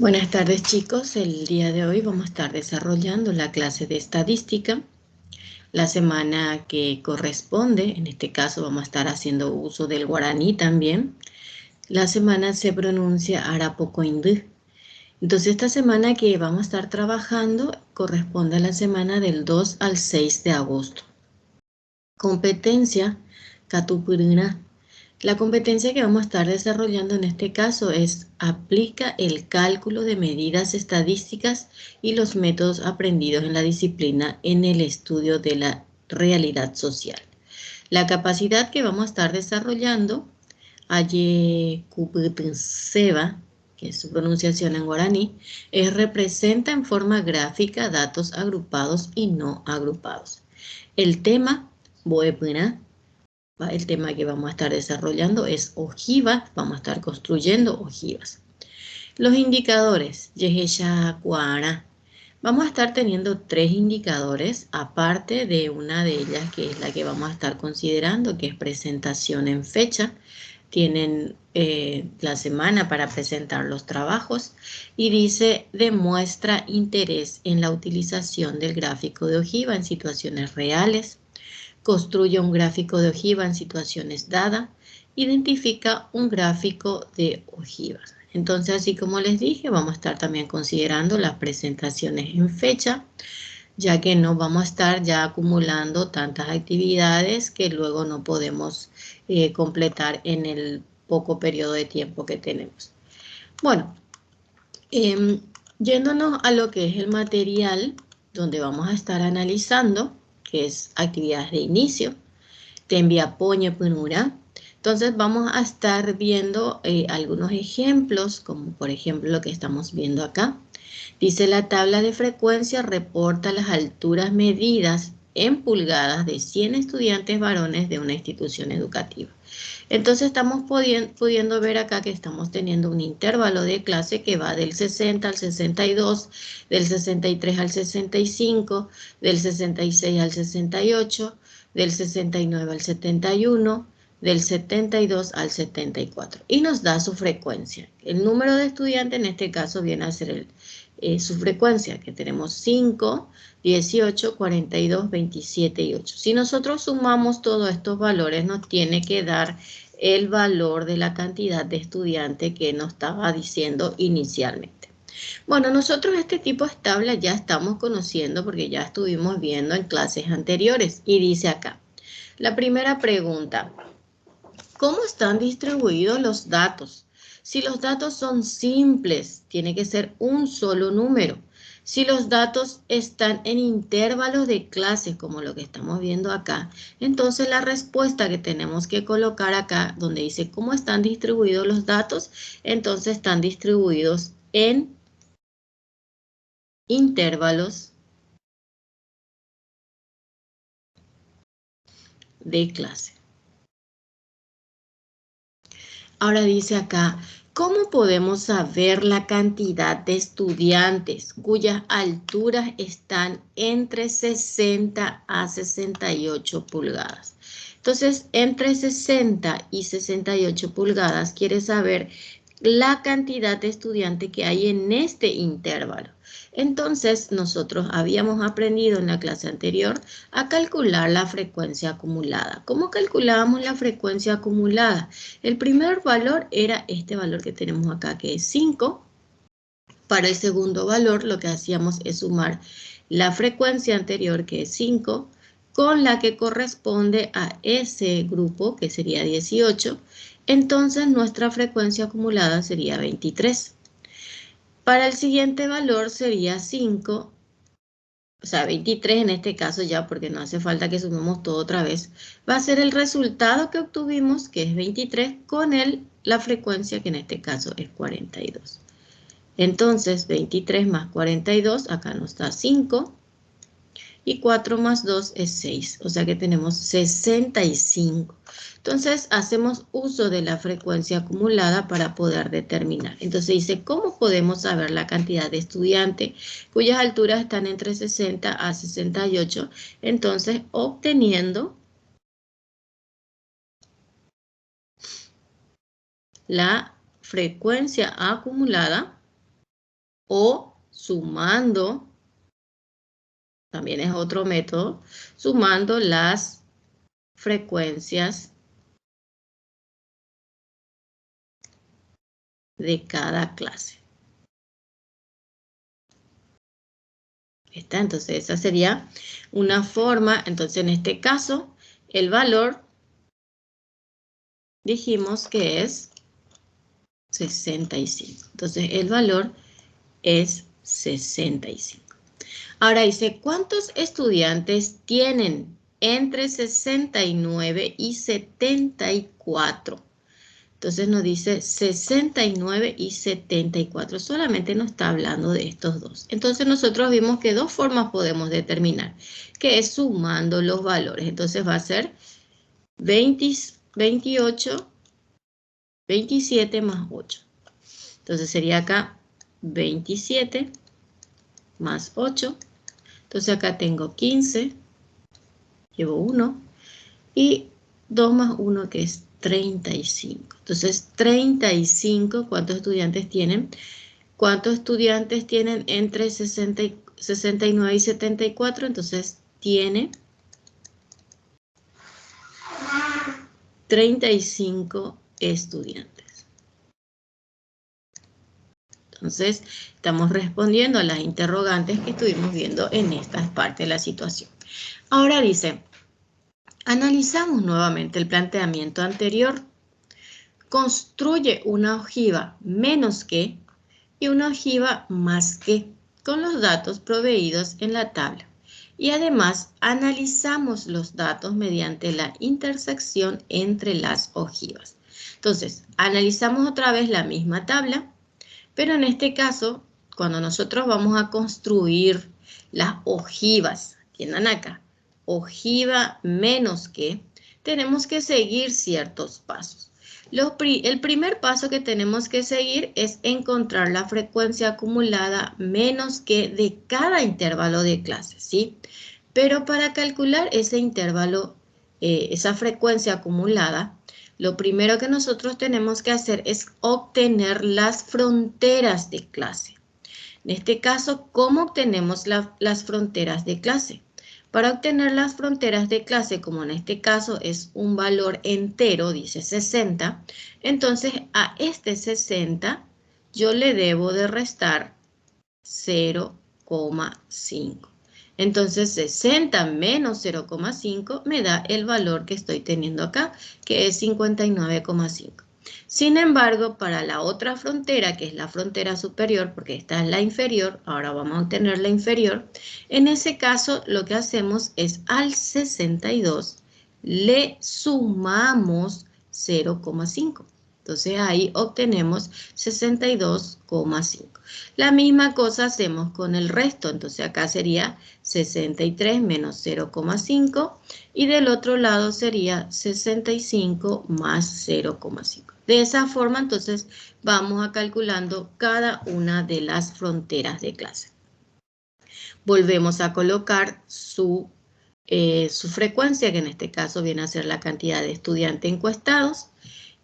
Buenas tardes, chicos. El día de hoy vamos a estar desarrollando la clase de estadística. La semana que corresponde, en este caso vamos a estar haciendo uso del guaraní también. La semana se pronuncia Arapocoindú. Entonces esta semana que vamos a estar trabajando corresponde a la semana del 2 al 6 de agosto. Competencia Catupurina. La competencia que vamos a estar desarrollando en este caso es aplica el cálculo de medidas estadísticas y los métodos aprendidos en la disciplina en el estudio de la realidad social. La capacidad que vamos a estar desarrollando, Ayekuputenseba, que es su pronunciación en guaraní, representa en forma gráfica datos agrupados y no agrupados. El tema, Boepuna, el tema que vamos a estar desarrollando es ojivas, vamos a estar construyendo ojivas. Los indicadores, Yeheyacuara. Vamos a estar teniendo 3 indicadores, aparte de una de ellas que es la que vamos a estar considerando, que es presentación en fecha. Tienen la semana para presentar los trabajos y dice demuestra interés en la utilización del gráfico de ojiva en situaciones reales. Construye un gráfico de ojiva en situaciones dadas. Identifica un gráfico de ojivas. Entonces, así como les dije, vamos a estar también considerando las presentaciones en fecha, ya que no vamos a estar ya acumulando tantas actividades que luego no podemos completar en el poco periodo de tiempo que tenemos. Bueno, yéndonos a lo que es el material donde vamos a estar analizando, que es actividades de inicio, te envía Poñe Punura. Entonces vamos a estar viendo algunos ejemplos, como por ejemplo lo que estamos viendo acá. Dice la tabla de frecuencia reporta las alturas medidas en pulgadas de 100 estudiantes varones de una institución educativa. Entonces estamos pudiendo ver acá que estamos teniendo un intervalo de clase que va del 60 al 62, del 63 al 65, del 66 al 68, del 69 al 71, del 72 al 74. Y nos da su frecuencia. El número de estudiantes en este caso viene a ser su frecuencia, que tenemos 5, 18, 42, 27 y 8. Si nosotros sumamos todos estos valores, nos tiene que dar el valor de la cantidad de estudiantes que nos estaba diciendo inicialmente. Bueno, nosotros este tipo de tablas ya estamos conociendo porque ya estuvimos viendo en clases anteriores. Y dice acá, la primera pregunta, ¿cómo están distribuidos los datos? Si los datos son simples, tiene que ser un solo número. Si los datos están en intervalos de clases, como lo que estamos viendo acá, entonces la respuesta que tenemos que colocar acá, donde dice cómo están distribuidos los datos, entonces están distribuidos en intervalos de clase. Ahora dice acá, ¿cómo podemos saber la cantidad de estudiantes cuyas alturas están entre 60 a 68 pulgadas? Entonces, entre 60 y 68 pulgadas quiere saber la cantidad de estudiantes que hay en este intervalo. Entonces, nosotros habíamos aprendido en la clase anterior a calcular la frecuencia acumulada. ¿Cómo calculábamos la frecuencia acumulada? El primer valor era este valor que tenemos acá, que es 5. Para el segundo valor, lo que hacíamos es sumar la frecuencia anterior, que es 5, con la que corresponde a ese grupo, que sería 18. Entonces, nuestra frecuencia acumulada sería 23. Para el siguiente valor sería 5, o sea, 23 en este caso ya, porque no hace falta que sumemos todo otra vez, va a ser el resultado que obtuvimos, que es 23, con la frecuencia, que en este caso es 42. Entonces, 23 más 42, acá nos da 5, y 4 más 2 es 6, o sea que tenemos 65. Entonces, hacemos uso de la frecuencia acumulada para poder determinar. Entonces dice, ¿cómo podemos saber la cantidad de estudiantes cuyas alturas están entre 60 a 68? Entonces, obteniendo la frecuencia acumulada o sumando, también es otro método, sumando las frecuencias de cada clase. ¿Está? Entonces esa sería una forma. Entonces en este caso el valor dijimos que es 65. Entonces el valor es 65. Ahora dice, ¿cuántos estudiantes tienen entre 69 y 74? Entonces nos dice 69 y 74. Solamente nos está hablando de estos dos. Entonces nosotros vimos que dos formas podemos determinar, que es sumando los valores. Entonces va a ser 28, 27 más 8. Entonces sería acá 27 más 8. Entonces acá tengo 15, llevo 1 y 2 más 1 que es 35. Entonces 35, ¿cuántos estudiantes tienen? ¿Cuántos estudiantes tienen entre 69 y 74? Entonces tiene 35 estudiantes. Entonces estamos respondiendo a las interrogantes que estuvimos viendo en esta parte de la situación. Ahora dice, analizamos nuevamente el planteamiento anterior. Construye una ojiva menos que y una ojiva más que con los datos proveídos en la tabla. Y además analizamos los datos mediante la intersección entre las ojivas. Entonces, analizamos otra vez la misma tabla, pero en este caso, cuando nosotros vamos a construir las ojivas, entiendan acá, ojiva menos que, tenemos que seguir ciertos pasos. El primer paso que tenemos que seguir es encontrar la frecuencia acumulada menos que de cada intervalo de clase, ¿sí? Pero para calcular ese intervalo, esa frecuencia acumulada, lo primero que nosotros tenemos que hacer es obtener las fronteras de clase. En este caso, ¿cómo obtenemos las fronteras de clase? Para obtener las fronteras de clase, como en este caso es un valor entero, dice 60, entonces a este 60 yo le debo de restar 0,5. Entonces 60 menos 0,5 me da el valor que estoy teniendo acá, que es 59,5. Sin embargo, para la otra frontera, que es la frontera superior, porque esta es la inferior, ahora vamos a obtener la inferior, en ese caso lo que hacemos es al 62 le sumamos 0,5. Entonces ahí obtenemos 62,5. La misma cosa hacemos con el resto, entonces acá sería 63 menos 0,5 y del otro lado sería 65 más 0,5. De esa forma entonces vamos a calculando cada una de las fronteras de clase. Volvemos a colocar su frecuencia, que en este caso viene a ser la cantidad de estudiantes encuestados.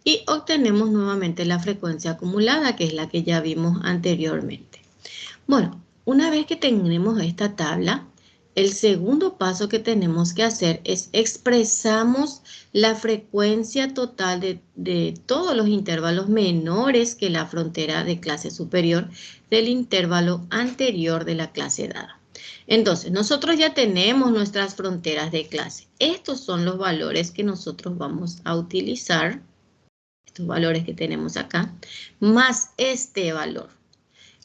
Y obtenemos nuevamente la frecuencia acumulada, que es la que ya vimos anteriormente. Bueno, una vez que tenemos esta tabla, el segundo paso que tenemos que hacer es expresamos la frecuencia total de todos los intervalos menores que la frontera de clase superior del intervalo anterior de la clase dada. Entonces, nosotros ya tenemos nuestras fronteras de clase. Estos son los valores que nosotros vamos a utilizar, estos valores que tenemos acá, más este valor.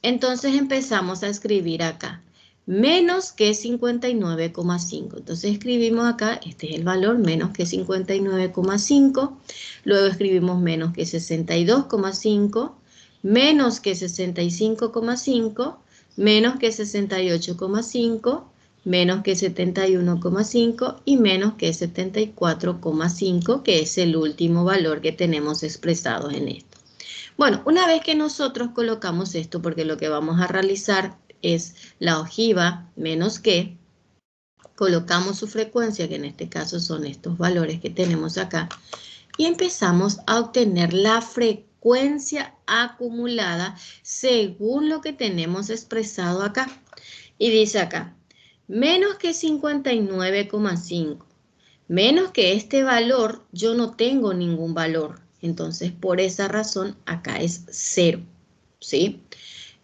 Entonces empezamos a escribir acá, menos que 59,5. Entonces escribimos acá, este es el valor, menos que 59,5. Luego escribimos menos que 62,5, menos que 65,5, menos que 68,5, menos que 71,5 y menos que 74,5, que es el último valor que tenemos expresado en esto. Bueno, una vez que nosotros colocamos esto, porque lo que vamos a realizar es la ojiva menos que, colocamos su frecuencia, que en este caso son estos valores que tenemos acá, y empezamos a obtener la frecuencia frecuencia acumulada según lo que tenemos expresado acá. Y dice acá, menos que 59,5. Menos que este valor, yo no tengo ningún valor. Entonces, por esa razón, acá es 0. ¿Sí?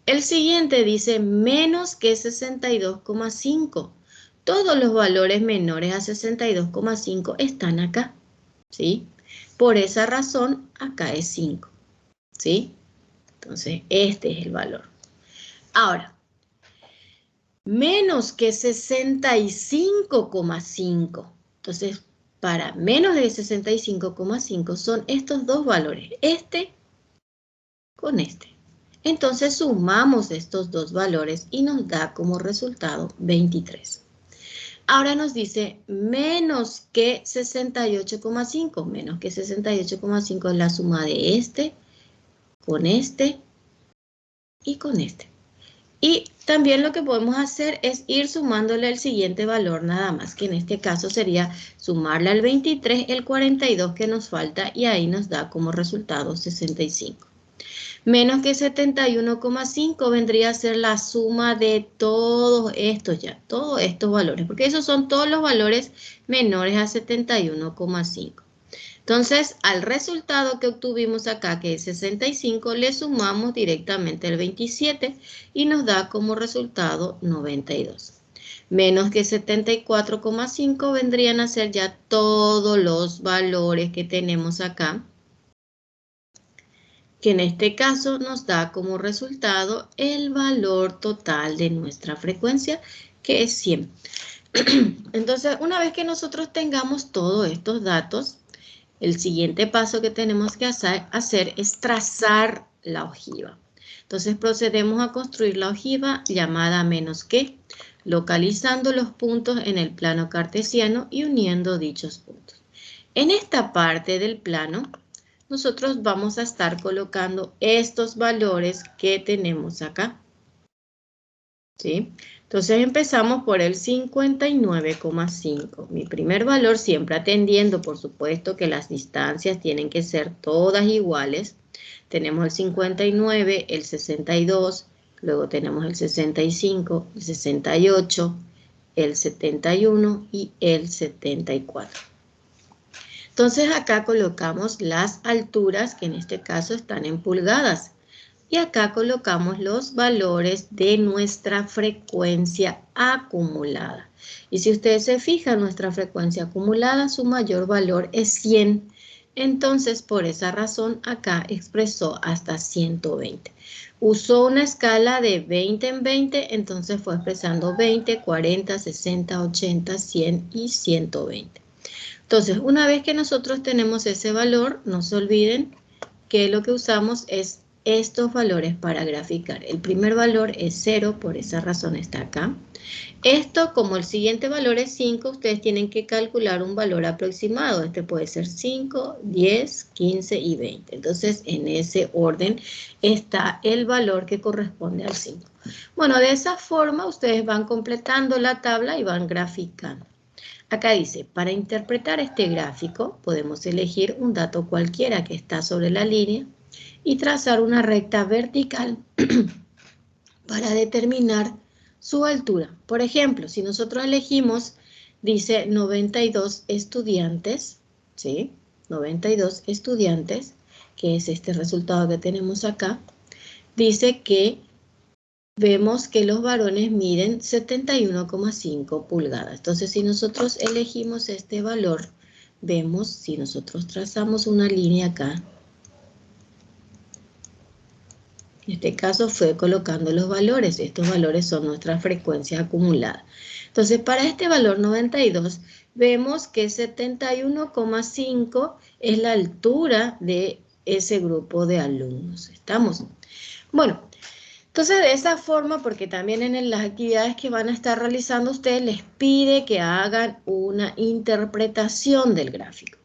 El siguiente dice menos que 62,5. Todos los valores menores a 62,5 están acá. ¿Sí? Por esa razón, acá es 5. ¿Sí? Entonces, este es el valor. Ahora, menos que 65,5. Entonces, para menos de 65,5 son estos dos valores, este con este. Entonces sumamos estos dos valores y nos da como resultado 23. Ahora nos dice menos que 68,5. Menos que 68,5 es la suma de este con este y con este. Y también lo que podemos hacer es ir sumándole el siguiente valor nada más, que en este caso sería sumarle al 23 el 42 que nos falta y ahí nos da como resultado 65. Menos que 71,5 vendría a ser la suma de todos estos valores, porque esos son todos los valores menores a 71,5. Entonces, al resultado que obtuvimos acá, que es 65, le sumamos directamente el 27 y nos da como resultado 92. Menos que 74,5 vendrían a ser ya todos los valores que tenemos acá, que en este caso nos da como resultado el valor total de nuestra frecuencia, que es 100. Entonces, una vez que nosotros tengamos todos estos datos, el siguiente paso que tenemos que hacer es trazar la ojiva. Entonces procedemos a construir la ojiva llamada menos que, localizando los puntos en el plano cartesiano y uniendo dichos puntos. En esta parte del plano, nosotros vamos a estar colocando estos valores que tenemos acá. ¿Sí? Entonces empezamos por el 59,5. Mi primer valor, siempre atendiendo, por supuesto, que las distancias tienen que ser todas iguales. Tenemos el 59, el 62, luego tenemos el 65, el 68, el 71 y el 74. Entonces acá colocamos las alturas, que en este caso están en pulgadas. Y acá colocamos los valores de nuestra frecuencia acumulada. Y si ustedes se fijan, nuestra frecuencia acumulada, su mayor valor es 100. Entonces, por esa razón, acá expresó hasta 120. Usó una escala de 20 en 20, entonces fue expresando 20, 40, 60, 80, 100 y 120. Entonces, una vez que nosotros tenemos ese valor, no se olviden que lo que usamos es estos valores para graficar. El primer valor es 0, por esa razón está acá. Esto, como el siguiente valor es 5, ustedes tienen que calcular un valor aproximado. Este puede ser 5, 10, 15 y 20. Entonces, en ese orden está el valor que corresponde al 5. Bueno, de esa forma ustedes van completando la tabla y van graficando. Acá dice, para interpretar este gráfico, podemos elegir un dato cualquiera que está sobre la línea y trazar una recta vertical para determinar su altura. Por ejemplo, si nosotros elegimos, dice 92 estudiantes, ¿sí? 92 estudiantes, que es este resultado que tenemos acá, dice que vemos que los varones miden 71,5 pulgadas. Entonces, si nosotros elegimos este valor, vemos, si nosotros trazamos una línea acá, en este caso fue colocando los valores. Estos valores son nuestra frecuencia acumulada. Entonces, para este valor 92, vemos que 71,5 es la altura de ese grupo de alumnos. ¿Estamos? Bueno, entonces de esa forma, porque también en las actividades que van a estar realizando ustedes les pide que hagan una interpretación del gráfico.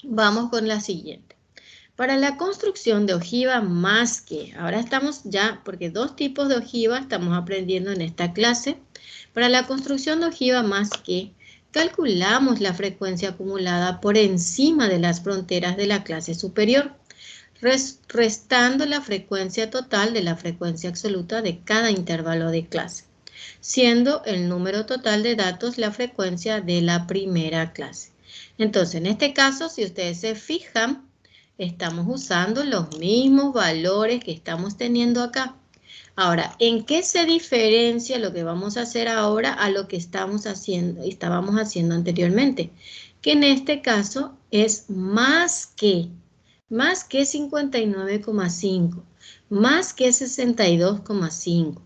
Vamos con la siguiente. Para la construcción de ojiva más que, ahora estamos ya, porque dos tipos de ojiva estamos aprendiendo en esta clase. Para la construcción de ojiva más que, calculamos la frecuencia acumulada por encima de las fronteras de la clase superior. restando la frecuencia total de la frecuencia absoluta de cada intervalo de clase, siendo el número total de datos la frecuencia de la primera clase. Entonces, en este caso, si ustedes se fijan, estamos usando los mismos valores que estamos teniendo acá. Ahora, ¿en qué se diferencia lo que vamos a hacer ahora a lo que estábamos haciendo anteriormente? Que en este caso es más que 59,5, más que 62,5,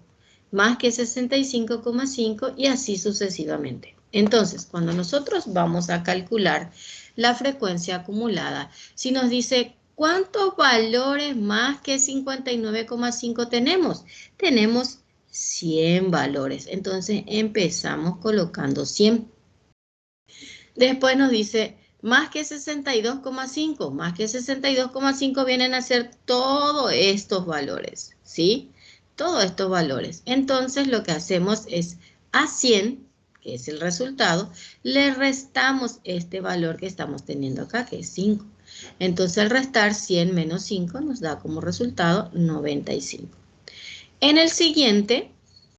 más que 65,5 y así sucesivamente. Entonces, cuando nosotros vamos a calcular la frecuencia acumulada, si nos dice ¿cuántos valores más que 59,5 tenemos? Tenemos 100 valores. Entonces empezamos colocando 100. Después nos dice más que 62,5. Más que 62,5 vienen a ser todos estos valores, ¿sí? Todos estos valores. Entonces lo que hacemos es a 100, que es el resultado, le restamos este valor que estamos teniendo acá, que es 5. Entonces al restar 100 menos 5 nos da como resultado 95. En el siguiente,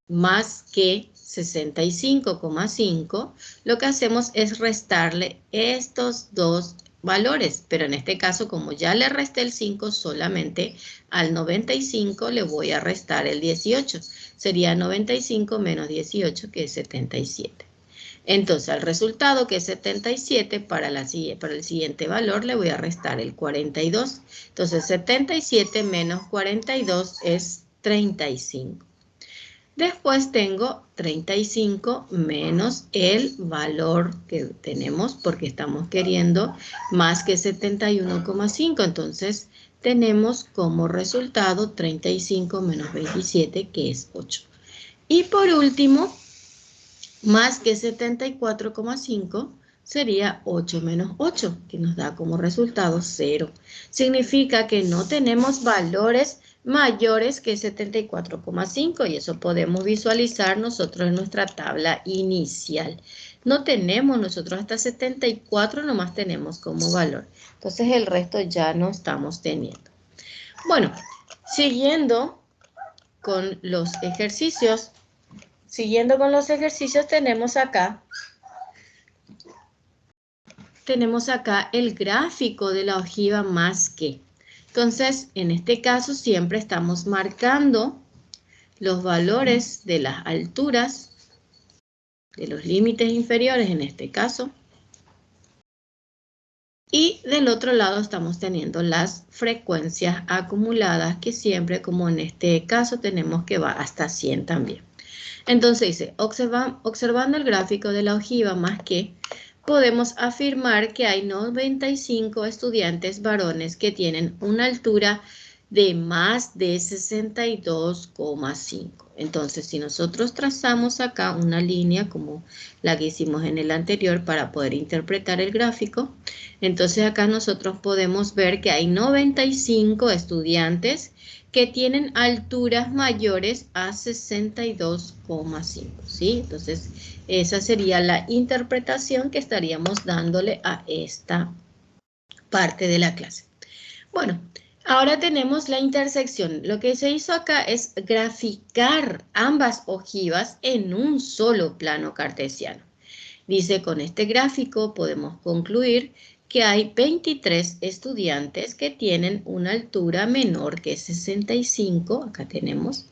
más que 65,5, lo que hacemos es restarle estos dos valores, pero en este caso como ya le resté el 5, solamente al 95 le voy a restar el 18. Sería 95 menos 18, que es 77. Entonces, al resultado, que es 77, para el siguiente valor le voy a restar el 42. Entonces, 77 menos 42 es 35. Después tengo 35 menos el valor que tenemos, porque estamos queriendo más que 71,5. Entonces, tenemos como resultado 35 menos 27, que es 8. Y por último, más que 74,5 sería 8 menos 8, que nos da como resultado 0. Significa que no tenemos valores mayores que 74,5 y eso podemos visualizar nosotros en nuestra tabla inicial. No tenemos nosotros hasta 74, nomás tenemos como valor. Entonces el resto ya no estamos teniendo. Bueno, siguiendo con los ejercicios. Tenemos acá el gráfico de la ojiva más que. Entonces, en este caso siempre estamos marcando los valores de las alturas, de los límites inferiores en este caso. Y del otro lado estamos teniendo las frecuencias acumuladas, que siempre, como en este caso, tenemos que va hasta 100 también. Entonces dice, observando el gráfico de la ojiva más que, podemos afirmar que hay 95 estudiantes varones que tienen una altura de más de 62,5. Entonces, si nosotros trazamos acá una línea como la que hicimos en el anterior para poder interpretar el gráfico, entonces acá nosotros podemos ver que hay 95 estudiantes que tienen alturas mayores a 62,5, ¿sí? Entonces, esa sería la interpretación que estaríamos dándole a esta parte de la clase. Bueno, ahora tenemos la intersección. Lo que se hizo acá es graficar ambas ojivas en un solo plano cartesiano. Dice, con este gráfico podemos concluir que hay 23 estudiantes que tienen una altura menor que 65. Acá tenemos,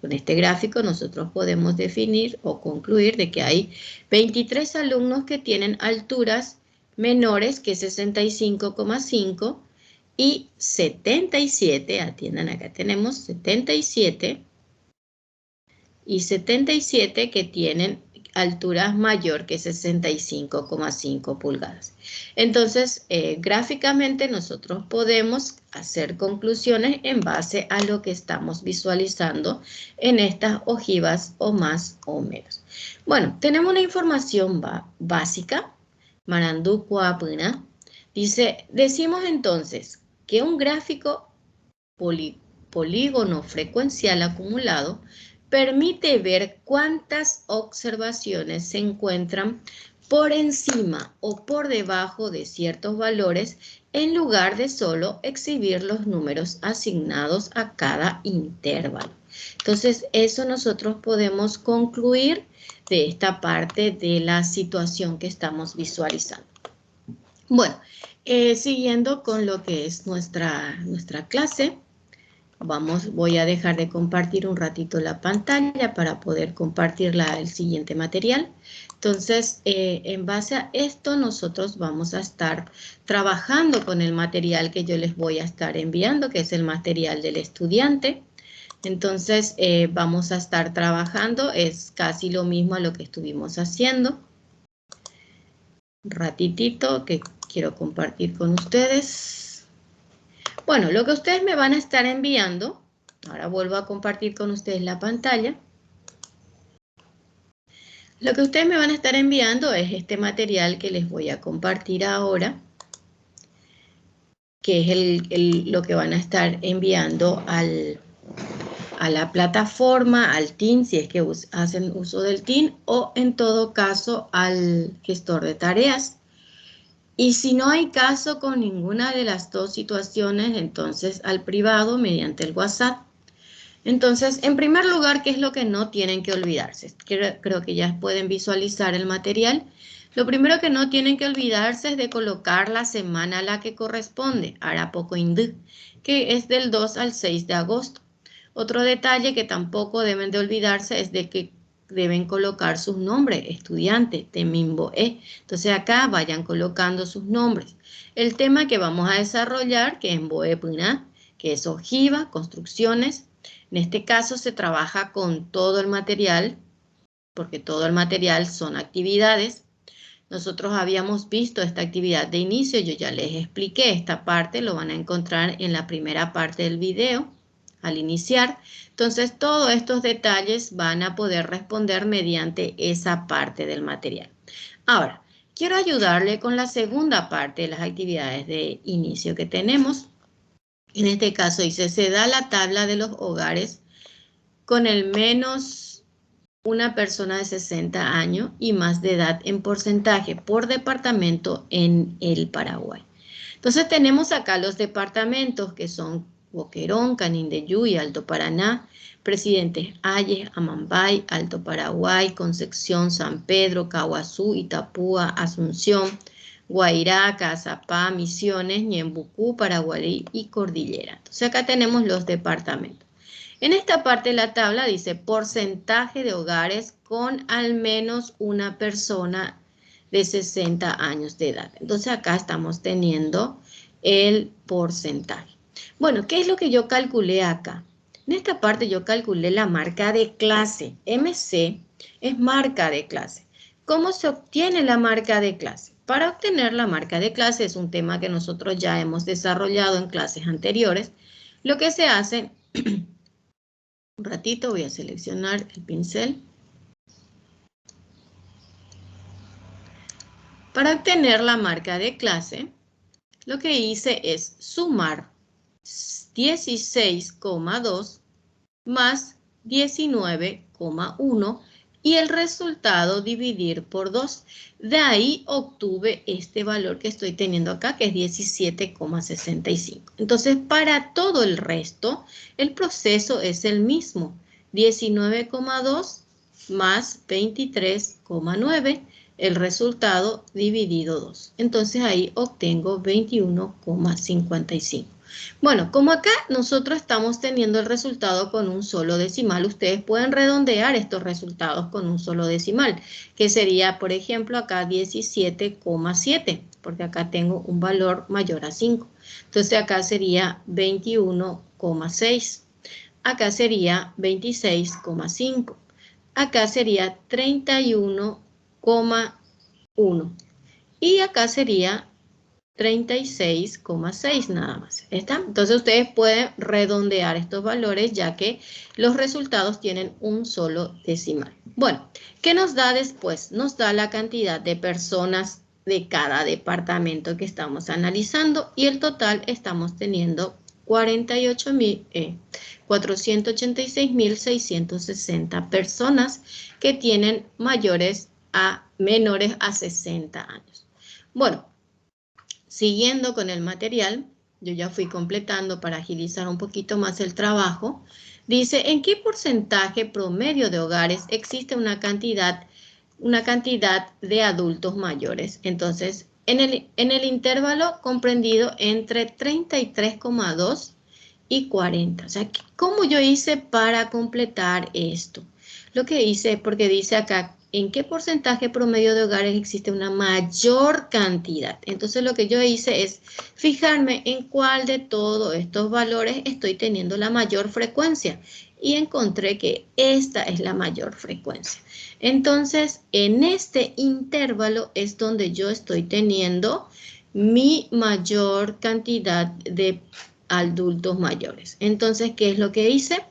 con este gráfico nosotros podemos definir o concluir de que hay 23 alumnos que tienen alturas menores que 65,5 y 77, atiendan acá tenemos 77 y 77 que tienen alturas mayor que 65,5 pulgadas. Entonces, gráficamente nosotros podemos hacer conclusiones en base a lo que estamos visualizando en estas ojivas o más o menos. Bueno, tenemos una información básica. Marandu Cuapuna dice, decimos entonces que un gráfico polígono frecuencial acumulado permite ver cuántas observaciones se encuentran por encima o por debajo de ciertos valores en lugar de solo exhibir los números asignados a cada intervalo. Entonces, eso nosotros podemos concluir de esta parte de la situación que estamos visualizando. Bueno, siguiendo con lo que es nuestra clase, voy a dejar de compartir un ratito la pantalla para poder compartir el siguiente material. Entonces, en base a esto, nosotros vamos a estar trabajando con el material que yo les voy a estar enviando, que es el material del estudiante. Entonces, vamos a estar trabajando, es casi lo mismo a lo que estuvimos haciendo. Un ratitito que quiero compartir con ustedes. Bueno, lo que ustedes me van a estar enviando, ahora vuelvo a compartir con ustedes la pantalla. Lo que ustedes me van a estar enviando es este material que les voy a compartir ahora, que es lo que van a estar enviando a la plataforma, al TIN, si es que hacen uso del TIN, o en todo caso al gestor de tareas. Y si no hay caso con ninguna de las dos situaciones, entonces al privado mediante el WhatsApp. Entonces, en primer lugar, ¿qué es lo que no tienen que olvidarse? Creo que ya pueden visualizar el material. Lo primero que no tienen que olvidarse es de colocar la semana a la que corresponde, Arapocoindú, que es del 2 al 6 de agosto. Otro detalle que tampoco deben de olvidarse es de que deben colocar sus nombres, estudiante, Temimboe. Entonces acá vayan colocando sus nombres. El tema que vamos a desarrollar, que es Mboe Puna, que es ojiva, construcciones. En este caso se trabaja con todo el material, porque todo el material son actividades. Nosotros habíamos visto esta actividad de inicio, yo ya les expliqué esta parte, lo van a encontrar en la primera parte del video, al iniciar. Entonces, todos estos detalles van a poder responder mediante esa parte del material. Ahora, quiero ayudarle con la segunda parte de las actividades de inicio que tenemos. En este caso dice, se da la tabla de los hogares con el menos una persona de 60 años y más de edad en porcentaje por departamento en el Paraguay. Entonces tenemos acá los departamentos que son Boquerón, Canindeyú y Alto Paraná, Presidentes Ayes, Amambay, Alto Paraguay, Concepción, San Pedro, Caguazú, Itapúa, Asunción, Guairá, Cazapá, Misiones, Ñembucú, Paraguarí y Cordillera. Entonces acá tenemos los departamentos. En esta parte de la tabla dice porcentaje de hogares con al menos una persona de 60 años de edad. Entonces acá estamos teniendo el porcentaje. Bueno, ¿qué es lo que yo calculé acá? En esta parte yo calculé la marca de clase. MC es marca de clase. ¿Cómo se obtiene la marca de clase? Para obtener la marca de clase es un tema que nosotros ya hemos desarrollado en clases anteriores. Lo que se hace, un ratito voy a seleccionar el pincel. Para obtener la marca de clase, lo que hice es sumar 16,2 más 19,1 y el resultado dividir por 2. De ahí obtuve este valor que estoy teniendo acá, que es 17,65. Entonces, para todo el resto, el proceso es el mismo. 19,2 más 23,9. El resultado dividido 2. Entonces ahí obtengo 21,55. Bueno, como acá nosotros estamos teniendo el resultado con un solo decimal, ustedes pueden redondear estos resultados con un solo decimal, que sería, por ejemplo, acá 17,7, porque acá tengo un valor mayor a 5. Entonces acá sería 21,6. Acá sería 26,5. Acá sería 31,1 y acá sería 36,6 nada más. ¿Está? Entonces ustedes pueden redondear estos valores ya que los resultados tienen un solo decimal. Bueno, ¿qué nos da después? Nos da la cantidad de personas de cada departamento que estamos analizando y el total estamos teniendo 486.660 personas que tienen mayores menores a 60 años. Bueno, siguiendo con el material, yo ya fui completando para agilizar un poquito más el trabajo. Dice, ¿en qué porcentaje promedio de hogares existe una cantidad de adultos mayores? Entonces, en el intervalo comprendido entre 33,2 y 40. O sea, ¿cómo yo hice para completar esto? Lo que hice, porque dice acá, ¿en qué porcentaje promedio de hogares existe una mayor cantidad? Entonces lo que yo hice es fijarme en cuál de todos estos valores estoy teniendo la mayor frecuencia. Y encontré que esta es la mayor frecuencia. Entonces, en este intervalo es donde yo estoy teniendo mi mayor cantidad de adultos mayores. Entonces, ¿qué es lo que hice?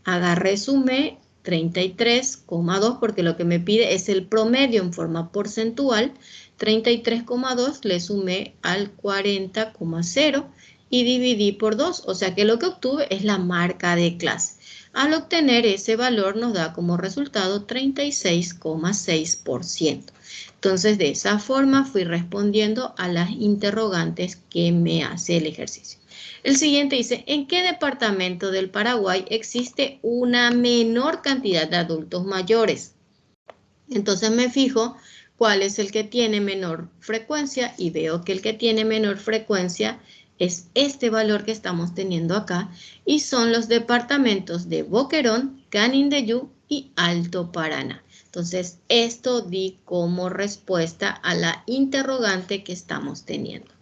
Agarré, sumé 33,2 porque lo que me pide es el promedio en forma porcentual. 33,2 le sumé al 40,0 y dividí por 2. O sea que lo que obtuve es la marca de clase. Al obtener ese valor nos da como resultado 36,6%. Entonces, de esa forma fui respondiendo a las interrogantes que me hace el ejercicio. El siguiente dice, ¿en qué departamento del Paraguay existe una menor cantidad de adultos mayores? Entonces me fijo cuál es el que tiene menor frecuencia y veo que el que tiene menor frecuencia es este valor que estamos teniendo acá y son los departamentos de Boquerón, Canindeyú y Alto Paraná. Entonces esto di como respuesta a la interrogante que estamos teniendo.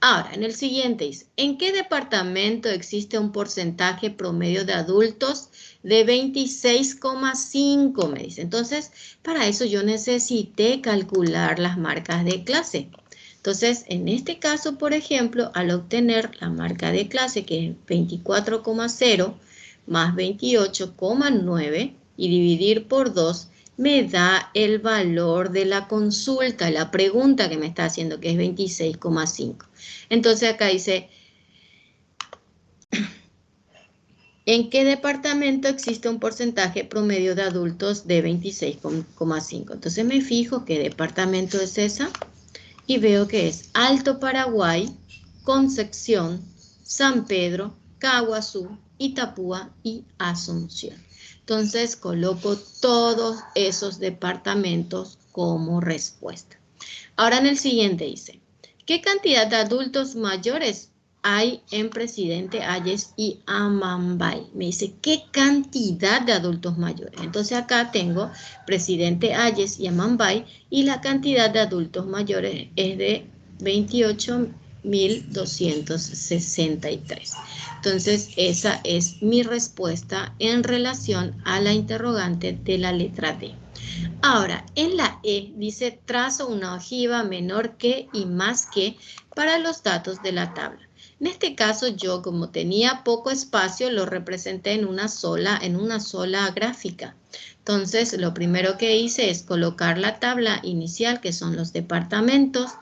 Ahora, en el siguiente dice, ¿en qué departamento existe un porcentaje promedio de adultos de 26,5? Me dice. Entonces, para eso yo necesité calcular las marcas de clase. Entonces, en este caso, por ejemplo, al obtener la marca de clase, que es 24,0 más 28,9 y dividir por 2, me da el valor de la consulta, la pregunta que me está haciendo, que es 26,5. Entonces acá dice, ¿en qué departamento existe un porcentaje promedio de adultos de 26,5? Entonces me fijo qué departamento es esa y veo que es Alto Paraguay, Concepción, San Pedro, Caguazú, Itapúa y Asunción. Entonces coloco todos esos departamentos como respuesta. Ahora en el siguiente dice, ¿qué cantidad de adultos mayores hay en Presidente Hayes y Amambay? Me dice, ¿qué cantidad de adultos mayores? Entonces acá tengo Presidente Hayes y Amambay y la cantidad de adultos mayores es de 28.263. Entonces esa es mi respuesta en relación a la interrogante de la letra D. Ahora, en la E dice trazo una ojiva menor que y más que para los datos de la tabla. En este caso yo, como tenía poco espacio, lo representé en una sola gráfica. Entonces, lo primero que hice es colocar la tabla inicial, que son los departamentos.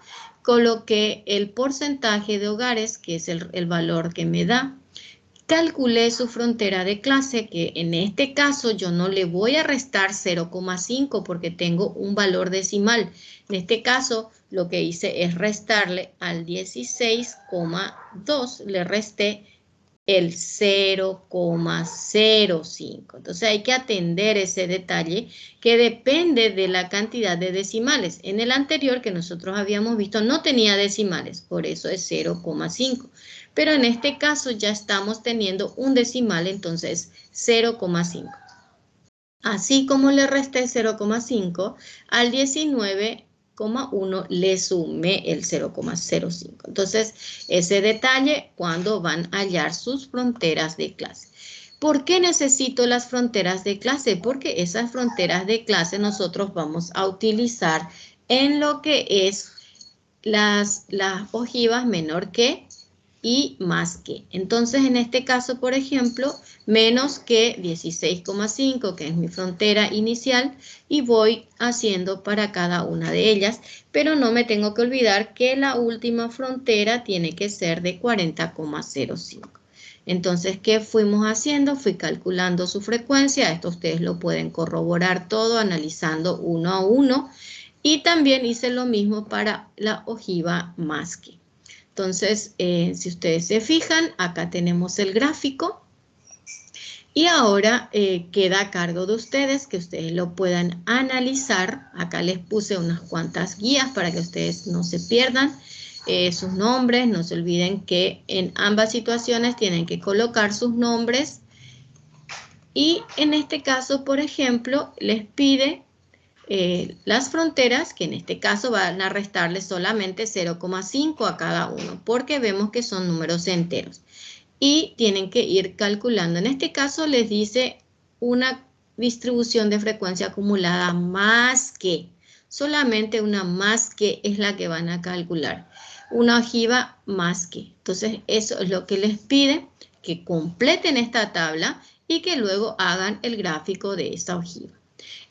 Coloqué el porcentaje de hogares, que es el valor que me da. Calculé su frontera de clase, que en este caso yo no le voy a restar 0,5 porque tengo un valor decimal. En este caso lo que hice es restarle al 16,2, le resté el 0,05. Entonces hay que atender ese detalle que depende de la cantidad de decimales. En el anterior que nosotros habíamos visto no tenía decimales, por eso es 0,5. Pero en este caso ya estamos teniendo un decimal, entonces 0,5. Así como le resté 0,5 al 19,1 le sumé el 0,05. Entonces, ese detalle cuando van a hallar sus fronteras de clase. ¿Por qué necesito las fronteras de clase? Porque esas fronteras de clase nosotros vamos a utilizar en lo que es las ojivas menor que y más que. Entonces, en este caso, por ejemplo, menos que 16,5, que es mi frontera inicial, y voy haciendo para cada una de ellas, pero no me tengo que olvidar que la última frontera tiene que ser de 40,05. Entonces, ¿qué fuimos haciendo? Fui calculando su frecuencia. Esto ustedes lo pueden corroborar todo analizando uno a uno. Y también hice lo mismo para la ojiva Muskie. Entonces, si ustedes se fijan, acá tenemos el gráfico. Y ahora queda a cargo de ustedes que ustedes lo puedan analizar. Acá les puse unas cuantas guías para que ustedes no se pierdan sus nombres. No se olviden que en ambas situaciones tienen que colocar sus nombres. Y en este caso, por ejemplo, les pide las fronteras, que en este caso van a restarle solamente 0,5 a cada uno, porque vemos que son números enteros. Y tienen que ir calculando. En este caso les dice una distribución de frecuencia acumulada más que, solamente una más que es la que van a calcular. Una ojiva más que. Entonces eso es lo que les pide, que completen esta tabla y que luego hagan el gráfico de esa ojiva.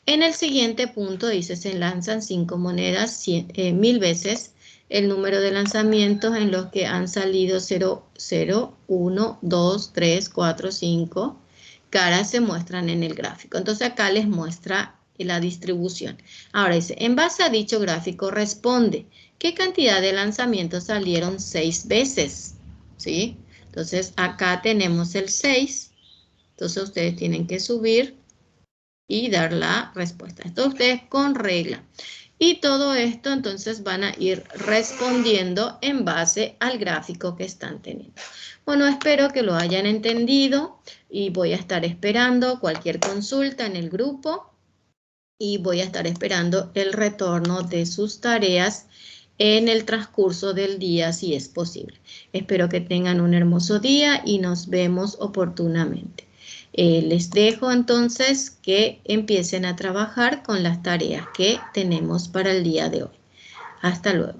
En el siguiente punto dice, se lanzan 5 monedas 1000 veces. El número de lanzamientos en los que han salido 0, 0, 1, 2, 3, 4, 5 caras se muestran en el gráfico. Entonces acá les muestra la distribución. Ahora dice, en base a dicho gráfico responde, ¿qué cantidad de lanzamientos salieron 6 veces? ¿Sí? Entonces acá tenemos el 6. Entonces ustedes tienen que subir y dar la respuesta. Esto ustedes con regla. Y todo esto entonces van a ir respondiendo en base al gráfico que están teniendo. Bueno, espero que lo hayan entendido y voy a estar esperando cualquier consulta en el grupo y voy a estar esperando el retorno de sus tareas en el transcurso del día si es posible. Espero que tengan un hermoso día y nos vemos oportunamente. Les dejo entonces que empiecen a trabajar con las tareas que tenemos para el día de hoy. Hasta luego.